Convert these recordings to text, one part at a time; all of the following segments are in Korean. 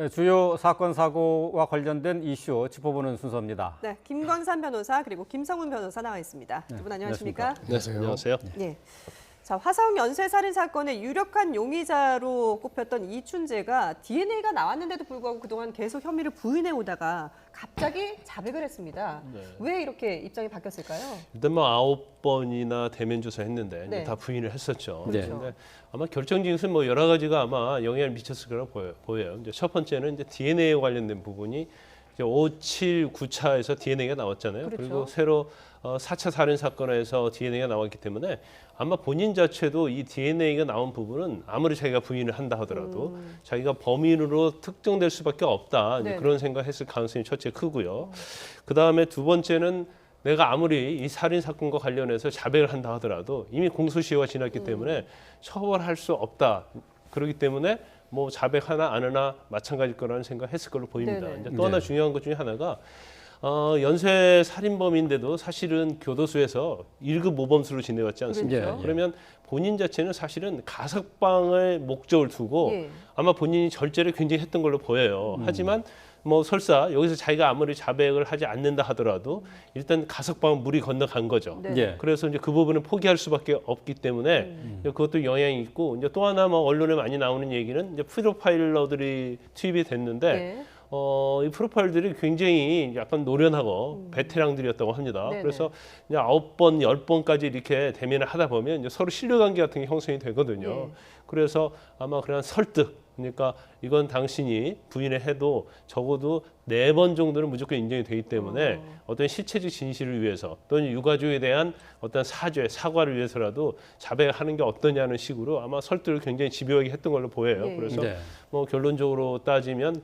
네, 주요 사건 사고와 관련된 이슈 짚어보는 순서입니다. 네, 김건산 변호사 그리고 김성훈 변호사 나와 있습니다. 두 분 안녕하십니까? 네, 안녕하세요. 네. 자, 화성 연쇄 살인 사건의 유력한 용의자로 꼽혔던 이춘재가 DNA가 나왔는데도 불구하고 그동안 계속 혐의를 부인해 오다가 갑자기 자백을 했습니다. 네. 왜 이렇게 입장이 바뀌었을까요? 일단 뭐 9번이나 대면 조사했는데 네. 이제 다 부인을 했었죠. 그렇죠. 근데 아마 결정적인 것은 뭐 여러 가지가 아마 영향을 미쳤을 거라고 보여요. 이제 첫 번째는 이제 DNA에 관련된 부분이 이제 5, 7, 9차에서 DNA가 나왔잖아요. 그렇죠. 그리고 새로 4차 살인 사건에서 DNA가 나왔기 때문에 아마 본인 자체도 이 DNA가 나온 부분은 아무리 자기가 부인을 한다 하더라도 자기가 범인으로 특정될 수밖에 없다. 이제 네네. 그런 생각했을 가능성이 첫째 크고요. 그 다음에 두 번째는 내가 아무리 이 살인 사건과 관련해서 자백을 한다 하더라도 이미 공소시효가 지났기 때문에 처벌할 수 없다. 그렇기 때문에 뭐 자백하나 안 하나 마찬가지일 거라는 생각했을 걸로 보입니다. 네네. 이제 또 하나 중요한 것 중에 하나가 연쇄 살인범인데도 사실은 교도소에서 1급 모범수로 지내왔지 않습니까? 그렇죠. 그러면 본인 자체는 사실은 가석방을 목적을 두고 예. 아마 본인이 절제를 굉장히 했던 걸로 보여요. 하지만 뭐 설사 여기서 자기가 아무리 자백을 하지 않는다 하더라도 일단 가석방은 물이 건너간 거죠. 네. 예. 그래서 이제 그 부분을 포기할 수밖에 없기 때문에 이제 그것도 영향이 있고 이제 또 하나 뭐 언론에 많이 나오는 얘기는 이제 프로파일러들이 투입이 됐는데 네. 이 프로파일들이 굉장히 약간 노련하고 베테랑들이었다고 합니다. 네네. 그래서 이제 9번, 10번까지 이렇게 대면을 하다 보면 이제 서로 신뢰관계 같은 게 형성이 되거든요. 네. 그래서 아마 그런 설득, 그러니까 이건 당신이 부인을 해도 적어도 4번 정도는 무조건 인정이 되기 때문에 어떤 실체적 진실을 위해서 또는 유가족에 대한 어떤 사과를 위해서라도 자백하는 게 어떠냐는 식으로 아마 설득을 굉장히 집요하게 했던 걸로 보여요. 예. 그래서 네. 뭐 결론적으로 따지면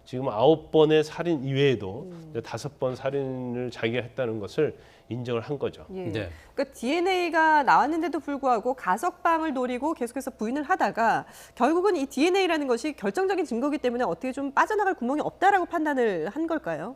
지금 9번의 살인 이외에도 5번 살인을 자기가 했다는 것을 인정을 한 거죠. 예. 네. 그러니까 DNA가 나왔는데도 불구하고 가석방을 노리고 계속해서 부인을 하다가 결국은 이 DNA라는 것이 결정적인 증거이기 때문에 어떻게 좀 빠져나갈 구멍이 없다라고 판단을 한 걸까요?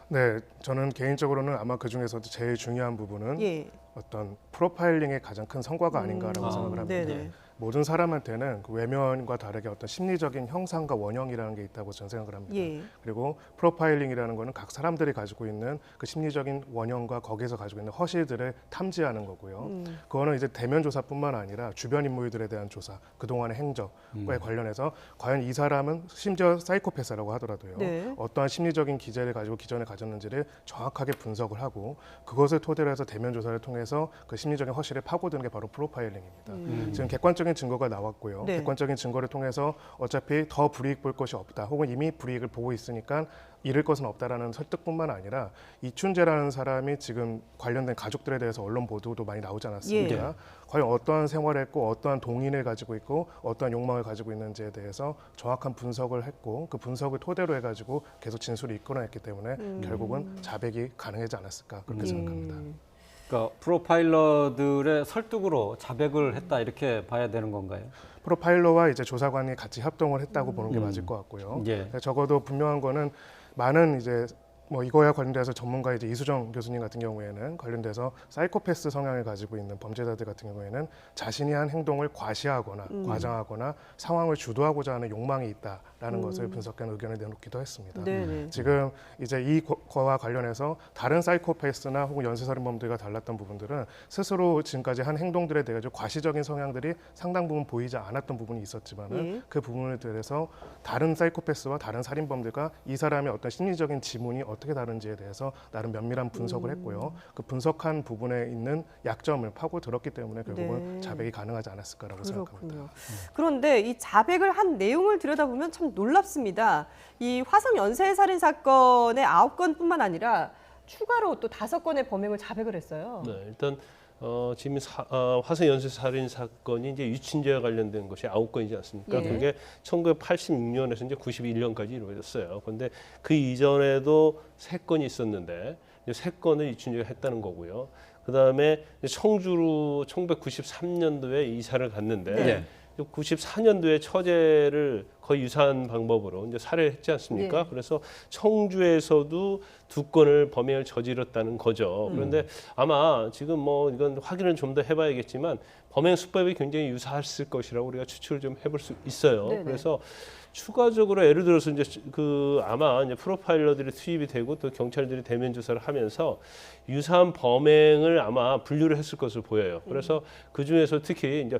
네, 저는 개인적으로는 아마 그 중에서도 제일 중요한 부분은 예. 어떤 프로파일링의 가장 큰 성과가 아닌가라고 생각을 합니다. 네네. 모든 사람한테는 그 외면과 다르게 어떤 심리적인 형상과 원형이라는 게 있다고 저는 생각을 합니다. 예. 그리고 프로파일링이라는 거는 각 사람들이 가지고 있는 그 심리적인 원형과 거기에서 가지고 있는 허실들을 탐지하는 거고요. 그거는 이제 대면 조사뿐만 아니라 주변 인물들에 대한 조사, 그동안의 행적에 관련해서 과연 이 사람은 심지어 사이코패스라고 하더라도요. 네. 어떠한 심리적인 기제를 가지고 기존에 가졌는지를 정확하게 분석을 하고 그것을 토대로 해서 대면 조사를 통해서 그 심리적인 허실을 파고드는 게 바로 프로파일링입니다. 지금 객관적인 증거가 나왔고요. 네. 객관적인 증거를 통해서 어차피 더 불이익 볼 것이 없다. 혹은 이미 불이익을 보고 있으니까 잃을 것은 없다라는 설득뿐만 아니라 이춘재라는 사람이 지금 관련된 가족들에 대해서 언론 보도도 많이 나오지 않았습니까? 예. 과연 어떠한 생활을 했고 어떠한 동인을 가지고 있고 어떠한 욕망을 가지고 있는지에 대해서 정확한 분석을 했고 그 분석을 토대로 해가지고 계속 진술을 이끌어냈기 때문에 결국은 자백이 가능하지 않았을까 그렇게 생각합니다. 그러니까 프로파일러들의 설득으로 자백을 했다 이렇게 봐야 되는 건가요? 프로파일러와 이제 조사관이 같이 협동을 했다고 보는 게 맞을 것 같고요. 예. 적어도 분명한 거는 많은 이제 뭐 이거와 관련돼서 전문가 이제 이수정 교수님 같은 경우에는 관련돼서 사이코패스 성향을 가지고 있는 범죄자들 같은 경우에는 자신이 한 행동을 과시하거나 과장하거나 상황을 주도하고자 하는 욕망이 있다라는 것을 분석한 의견을 내놓기도 했습니다. 네네. 지금 이제 이거와 관련해서 다른 사이코패스나 혹은 연쇄살인범들과 달랐던 부분들은 스스로 지금까지 한 행동들에 대해 과시적인 성향들이 상당 부분 보이지 않았던 부분이 있었지만은 예. 그 부분을 대해서 다른 사이코패스와 다른 살인범들과 이 사람의 어떤 심리적인 지문이 어떻게 다른지에 대해서 나름 면밀한 분석을 했고요. 그 분석한 부분에 있는 약점을 파고 들었기 때문에 결국은 네. 자백이 가능하지 않았을까라고 생각합니다. 그렇군요. 그런데 이 자백을 한 내용을 들여다보면 참 놀랍습니다. 이 화성 연쇄 살인 사건의 9건뿐만 아니라 추가로 또 5건의 범행을 자백을 했어요. 네, 일단 지금 화성 연쇄 살인 사건이 이제 유친죄와 관련된 것이 9건이지 않습니까? 예. 그게 1986년에서 이제 91년까지 이루어졌어요. 그런데 그 이전에도 3건이 있었는데 이제 3건을 유친죄가 했다는 거고요. 그 다음에 청주로 1993년도에 이사를 갔는데 네. 94년도에 처제를 거의 유사한 방법으로 이제 살해를 했지 않습니까? 네. 그래서 청주에서도 2건을 범행을 저질렀다는 거죠. 그런데 아마 지금 뭐 이건 확인을 좀 더 해봐야겠지만 범행 수법이 굉장히 유사했을 것이라고 우리가 추측을 좀 해볼 수 있어요. 네네. 그래서 추가적으로 예를 들어서 이제 그 아마 이제 프로파일러들이 투입이 되고 또 경찰들이 대면 조사를 하면서 유사한 범행을 아마 분류를 했을 것으로 보여요. 그래서 그 중에서 특히 이제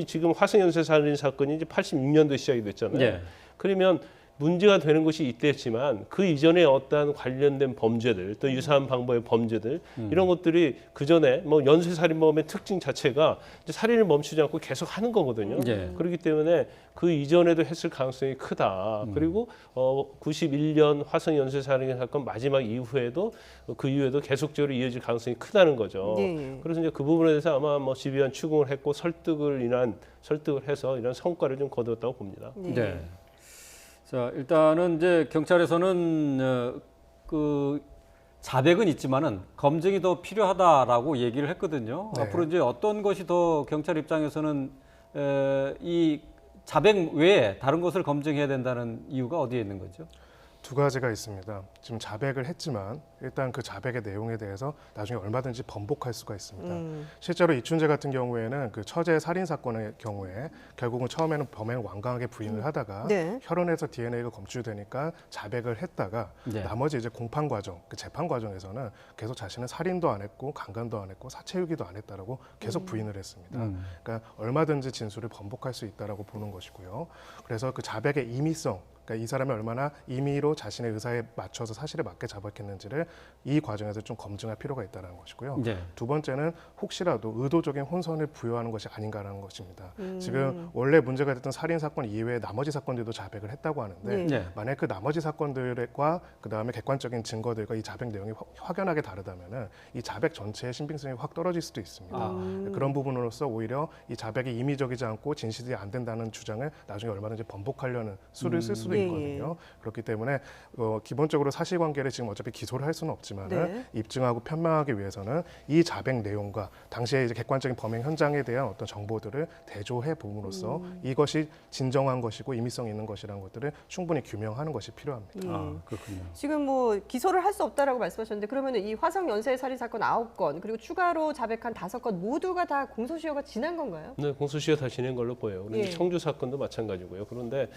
지금 화성 연쇄 살인 사건이 이제 86년도에 시작이 됐잖아요. 네. 그러면 문제가 되는 것이 있댔지만 그 이전에 어떠한 관련된 범죄들 또 유사한 방법의 범죄들 이런 것들이 그 전에 뭐 연쇄살인범의 특징 자체가 이제 살인을 멈추지 않고 계속 하는 거거든요. 네. 그렇기 때문에 그 이전에도 했을 가능성이 크다. 그리고 91년 화성 연쇄살인 사건 마지막 이후에도 그 이후에도 계속적으로 이어질 가능성이 크다는 거죠. 네. 그래서 이제 그 부분에 대해서 아마 뭐 집요한 추궁을 했고 설득을 해서 이런 성과를 좀 거두었다고 봅니다. 네. 자, 일단은 이제 경찰에서는 그 자백은 있지만은 검증이 더 필요하다라고 얘기를 했거든요. 네. 앞으로 이제 어떤 것이 더 경찰 입장에서는 이 자백 외에 다른 것을 검증해야 된다는 이유가 어디에 있는 거죠? 두 가지가 있습니다. 지금 자백을 했지만 일단 그 자백의 내용에 대해서 나중에 얼마든지 번복할 수가 있습니다. 실제로 이춘재 같은 경우에는 그 처제 살인 사건의 경우에 결국은 처음에는 범행을 완강하게 부인을 하다가 네. 혈흔에서 DNA가 검출되니까 자백을 했다가 네. 나머지 이제 공판 과정, 그 재판 과정에서는 계속 자신은 살인도 안 했고 강간도 안 했고 사체유기도 안 했다라고 계속 부인을 했습니다. 그러니까 얼마든지 진술을 번복할 수 있다라고 보는 것이고요. 그래서 그 자백의 임의성, 그러니까 이 사람이 얼마나 임의로 자신의 의사에 맞춰서 사실에 맞게 자백했는지를 이 과정에서 좀 검증할 필요가 있다는 것이고요. 네. 두 번째는 혹시라도 의도적인 혼선을 부여하는 것이 아닌가라는 것입니다. 지금 원래 문제가 됐던 살인 사건 이외에 나머지 사건들도 자백을 했다고 하는데 네. 네. 만약 그 나머지 사건들과 그 다음에 객관적인 증거들과 이 자백 내용이 확연하게 다르다면은 이 자백 전체의 신빙성이 확 떨어질 수도 있습니다. 그런 부분으로서 오히려 이 자백이 임의적이지 않고 진실이 안 된다는 주장을 나중에 얼마든지 번복하려는 수를 쓸 수도 예, 있거든요. 그렇기 때문에 기본적으로 사실관계를 지금 어차피 기소를 할 수는 없지만 네. 입증하고 편명하기 위해서는 이 자백 내용과 당시에 이제 객관적인 범행 현장에 대한 어떤 정보들을 대조해 봄으로써 이것이 진정한 것이고 임의성 있는 것이라는 것들을 충분히 규명하는 것이 필요합니다. 아, 그렇군요. 지금 뭐 기소를 할 수 없다라고 말씀하셨는데 그러면 이 화성 연쇄 살인 사건 9건 그리고 추가로 자백한 5건 모두가 다 공소시효가 지난 건가요? 네, 공소시효 다 지낸 걸로 보여요. 그리고 예. 청주 사건도 마찬가지고요. 그런데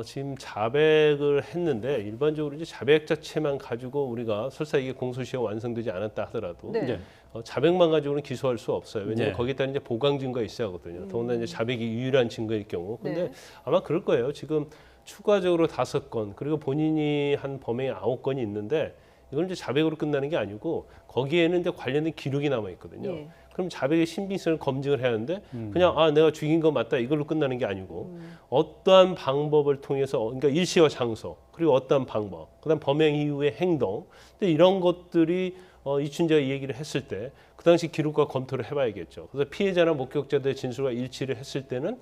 지금 자백을 했는데 일반적으로 이제 자백 자체만 가지고 우리가 설사 이게 공소시효 완성되지 않았다 하더라도 네. 네. 자백만 가지고는 기소할 수 없어요. 왜냐하면 네. 거기에 따른 이제 보강 증거가 있어야 하거든요. 더군다나 이제 자백이 유일한 증거일 경우. 근데 네. 아마 그럴 거예요. 지금 추가적으로 5건 그리고 본인이 한 범행이 9건이 있는데 이건 이제 자백으로 끝나는 게 아니고 거기에는 이제 관련된 기록이 남아 있거든요. 예. 그럼 자백의 신빙성을 검증을 해야 하는데 그냥 내가 죽인 거 맞다 이걸로 끝나는 게 아니고 어떠한 방법을 통해서 그러니까 일시와 장소 그리고 어떠한 방법 그다음 범행 이후의 행동 근데 이런 것들이 이춘재가 이 얘기를 했을 때 그 당시 기록과 검토를 해봐야겠죠. 그래서 피해자나 목격자들의 진술과 일치를 했을 때는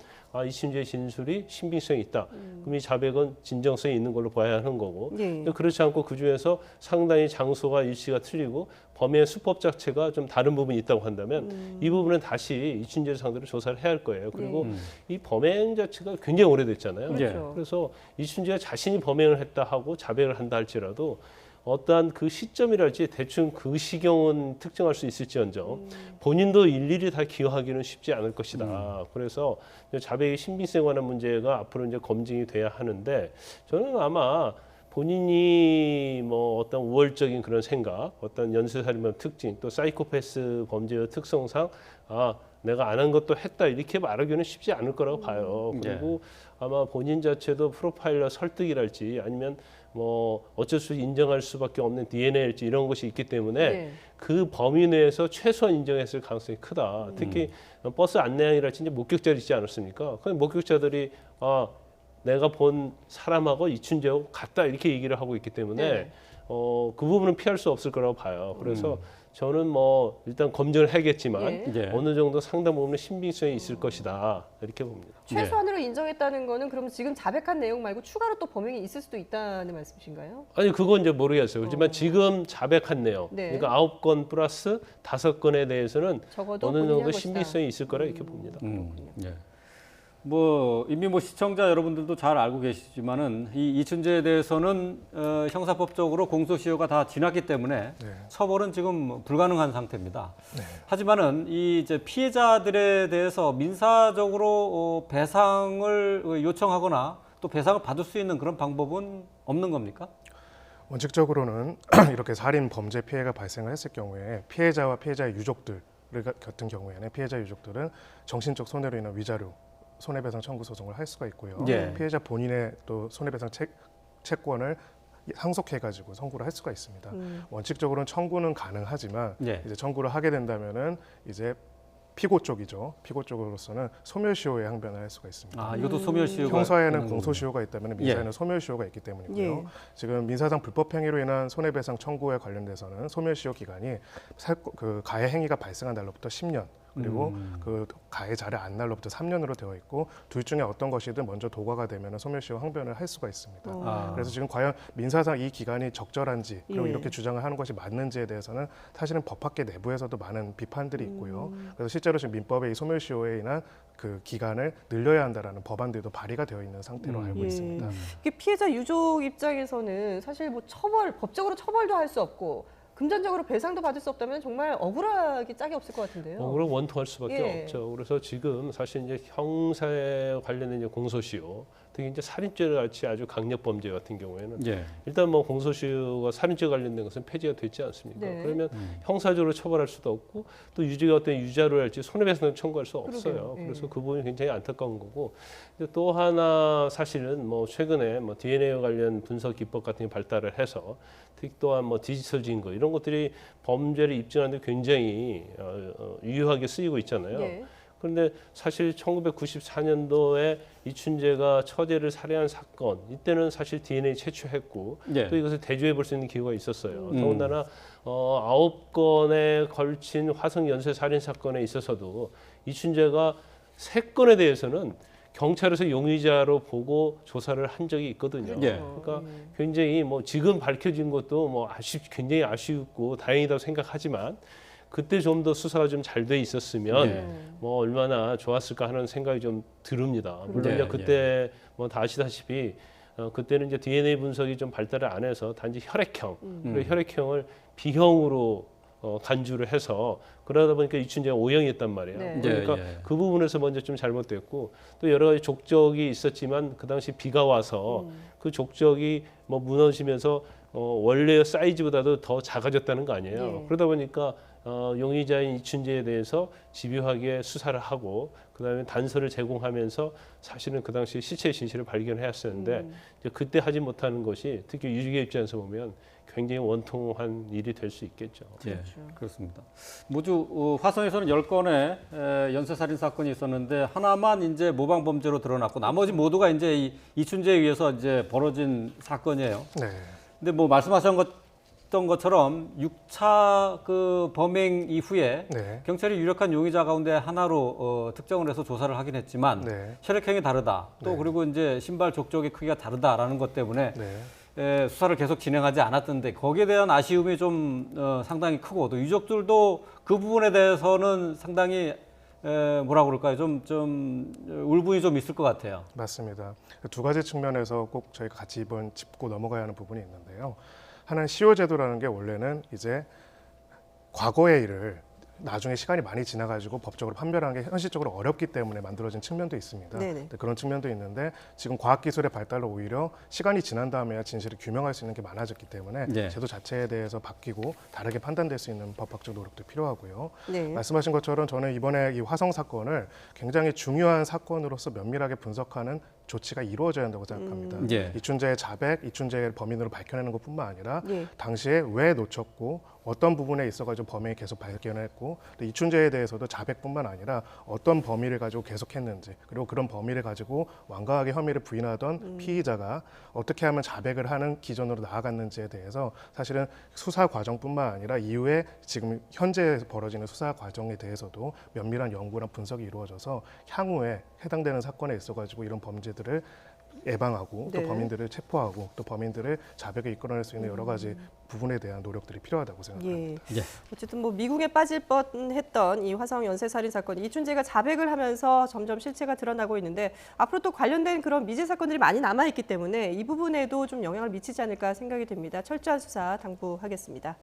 이춘재의 진술이 신빙성이 있다. 그럼 이 자백은 진정성이 있는 걸로 봐야 하는 거고 예. 근데 그렇지 않고 그 중에서 상당히 장소가 일치가 틀리고 범행의 수법 자체가 좀 다른 부분이 있다고 한다면 이 부분은 다시 이춘재를 상대로 조사를 해야 할 거예요. 그리고 이 범행 자체가 굉장히 오래됐잖아요. 그렇죠. 그래서 이춘재가 자신이 범행을 했다 하고 자백을 한다 할지라도 어떠한 그 시점이랄지 대충 그 시경은 특정할 수 있을지언정 본인도 일일이 다 기억하기는 쉽지 않을 것이다. 그래서 자백의 신빙성에 관한 문제가 앞으로 이제 검증이 돼야 하는데 저는 아마 본인이 뭐 어떤 우월적인 그런 생각, 어떤 연쇄살인범 특징, 또 사이코패스 범죄의 특성상 내가 안 한 것도 했다 이렇게 말하기는 쉽지 않을 거라고 봐요. 그리고 아마 본인 자체도 프로파일러 설득이랄지 아니면 뭐 어쩔 수 없이 인정할 수밖에 없는 DNA일지 이런 것이 있기 때문에 네. 그 범위 내에서 최소한 인정했을 가능성이 크다. 특히 버스 안내양이랄지 이제 목격자들이 있지 않았습니까? 그 목격자들이 내가 본 사람하고 이춘재하고 같다 이렇게 얘기를 하고 있기 때문에 네. 그 부분은 피할 수 없을 거라고 봐요. 그래서 저는 뭐 일단 검증을 해야겠지만 예. 네. 어느 정도 상당 부분의 신빙성이 있을 것이다 이렇게 봅니다. 최소한으로 인정했다는 거는 그럼 지금 자백한 내용 말고 추가로 또 범행이 있을 수도 있다는 말씀이신가요? 아니 그건 이제 모르겠어요. 그렇지만 지금 자백한 내용, 네. 그러니까 9건 플러스 5건에 대해서는 적어도 어느 본인이 한 정도 것이다. 신빙성이 있을 거라 이렇게 봅니다. 네. 뭐 이미 뭐 시청자 여러분들도 잘 알고 계시지만은 이 이춘재에 대해서는 형사법적으로 공소시효가 다 지났기 때문에 네. 처벌은 지금 불가능한 상태입니다. 네. 하지만은 이 이제 피해자들에 대해서 민사적으로 배상을 요청하거나 또 배상을 받을 수 있는 그런 방법은 없는 겁니까? 원칙적으로는 이렇게 살인 범죄 피해가 발생을 했을 경우에 피해자와 피해자의 유족들 같은 경우에는 피해자 유족들은 정신적 손해로 인한 위자료 손해배상 청구 소송을 할 수가 있고요. 예. 피해자 본인의 또 손해배상 채권을 상속해가지고 청구를 할 수가 있습니다. 원칙적으로는 청구는 가능하지만 예. 이제 청구를 하게 된다면은 이제 피고 쪽이죠. 피고 쪽으로서는 소멸시효의 항변을 할 수가 있습니다. 아, 이것도 소멸시효가 형사에는 있는 거군요. 공소시효가 있다면 민사에는 예. 소멸시효가 있기 때문이고요. 예. 지금 민사상 불법행위로 인한 손해배상 청구에 관련돼서는 소멸시효 기간이 그 가해 행위가 발생한 날로부터 10년 그리고 그 가해자를 안 날로부터 3년으로 되어 있고 둘 중에 어떤 것이든 먼저 도과가 되면 소멸시효 항변을 할 수가 있습니다. 아. 그래서 지금 과연 민사상 이 기간이 적절한지 그리고 예. 이렇게 주장을 하는 것이 맞는지에 대해서는 사실은 법학계 내부에서도 많은 비판들이 있고요. 그래서 실제로 지금 민법의 이 소멸시효에 인한 그 기간을 늘려야 한다라는 법안들도 발의가 되어 있는 상태로 알고 예. 있습니다. 이게 피해자 유족 입장에서는 사실 뭐 법적으로 처벌도 할 수 없고 금전적으로 배상도 받을 수 없다면 정말 억울하기 짝이 없을 것 같은데요. 그럼 원통할 수밖에 예. 없죠. 그래서 지금 사실 이제 형사에 관련된 이제 공소시효, 특히 이제 살인죄를 같이 아주 강력 범죄 같은 경우에는 예. 일단 뭐 공소시효가 살인죄 관련된 것은 폐지가 됐지 않습니까? 네. 그러면 형사적으로 처벌할 수도 없고 또 유죄가 어떤 유자료를 할지 손해배상 청구할 수 없어요. 그러게요. 예. 그래서 그 부분이 굉장히 안타까운 거고 이제 또 하나 사실은 뭐 최근에 뭐 DNA 관련 분석 기법 같은 게 발달을 해서 특히 또한 뭐 디지털 증거 이런 것들이 범죄를 입증하는 데 굉장히 유효하게 쓰이고 있잖아요. 예. 그런데 사실 1994년도에 이춘재가 처제를 살해한 사건 이때는 사실 DNA 채취했고 예. 또 이것을 대조해 볼 수 있는 기회가 있었어요. 더군다나 9건에 걸친 화성 연쇄 살인 사건에 있어서도 이춘재가 3건에 대해서는 경찰에서 용의자로 보고 조사를 한 적이 있거든요. 예. 그러니까 굉장히 뭐 지금 밝혀진 것도 뭐 굉장히 아쉽고 다행이라고 생각하지만 그때 좀 더 수사가 좀 잘 돼 있었으면 예. 뭐 얼마나 좋았을까 하는 생각이 좀 듭니다. 물론 예, 이제 그때 뭐 다 아시다시피 그때는 이제 DNA 분석이 좀 발달을 안 해서 단지 혈액형 그리고 혈액형을 B형으로 간주를 해서 그러다 보니까 이춘재가 O형이었단 말이에요. 네. 그러니까 예, 예. 그 부분에서 먼저 좀 잘못됐고 또 여러 가지 족적이 있었지만 그 당시 비가 와서 그 족적이 뭐 무너지면서 원래 사이즈보다도 더 작아졌다는 거 아니에요. 예. 그러다 보니까 용의자인 이춘재에 대해서 집요하게 수사를 하고 그다음에 단서를 제공하면서 사실은 그 당시 시체의 진실을 발견해야 했었는데 이제 그때 하지 못하는 것이 특히 유족의 입장에서 보면 굉장히 원통한 일이 될 수 있겠죠. 예, 그렇습니다. 모두 화성에서는 10건의 연쇄살인 사건이 있었는데 하나만 이제 모방 범죄로 드러났고 나머지 모두가 이제 이춘재에 의해서 이제 벌어진 사건이에요. 네. 근데 뭐 말씀하셨던 것처럼 6차 그 범행 이후에 네. 경찰이 유력한 용의자 가운데 하나로 특정을 해서 조사를 하긴 했지만 네. 혈액형이 다르다. 또 네. 그리고 이제 신발 족적의 크기가 다르다라는 것 때문에 네. 수사를 계속 진행하지 않았던데 거기에 대한 아쉬움이 좀 상당히 크고 또 유족들도 그 부분에 대해서는 상당히 뭐라 그럴까요? 좀 울분이 좀 있을 것 같아요. 맞습니다. 두 가지 측면에서 꼭 저희가 같이 이번 짚고 넘어가야 하는 부분이 있는데요. 하나는 시효제도라는 게 원래는 이제 과거의 일을 나중에 시간이 많이 지나가지고 법적으로 판별하는 게 현실적으로 어렵기 때문에 만들어진 측면도 있습니다. 네네. 그런 측면도 있는데 지금 과학기술의 발달로 오히려 시간이 지난 다음에야 진실을 규명할 수 있는 게 많아졌기 때문에 네. 제도 자체에 대해서 바뀌고 다르게 판단될 수 있는 법학적 노력도 필요하고요. 네. 말씀하신 것처럼 저는 이번에 이 화성 사건을 굉장히 중요한 사건으로서 면밀하게 분석하는 조치가 이루어져야 한다고 생각합니다. 예. 이춘재의 자백, 이춘재의 범인으로 밝혀내는 것뿐만 아니라 예. 당시에 왜 놓쳤고 어떤 부분에 있어가지고 범행이 계속 발견했고 또 이춘재에 대해서도 자백뿐만 아니라 어떤 범위를 가지고 계속했는지 그리고 그런 범위를 가지고 완강하게 혐의를 부인하던 피의자가 어떻게 하면 자백을 하는 기전으로 나아갔는지에 대해서 사실은 수사 과정뿐만 아니라 이후에 지금 현재 벌어지는 수사 과정에 대해서도 면밀한 연구랑 분석이 이루어져서 향후에 해당되는 사건에 있어가지고 이런 범죄들을 예방하고 네. 또 범인들을 체포하고 또 범인들을 자백에 이끌어낼 수 있는 여러 가지 부분에 대한 노력들이 필요하다고 생각합니다. 예. 예. 어쨌든 뭐 미궁에 빠질 뻔했던 이 화성 연쇄살인 사건, 이춘재가 자백을 하면서 점점 실체가 드러나고 있는데 앞으로 또 관련된 그런 미제 사건들이 많이 남아 있기 때문에 이 부분에도 좀 영향을 미치지 않을까 생각이 됩니다. 철저한 수사 당부하겠습니다.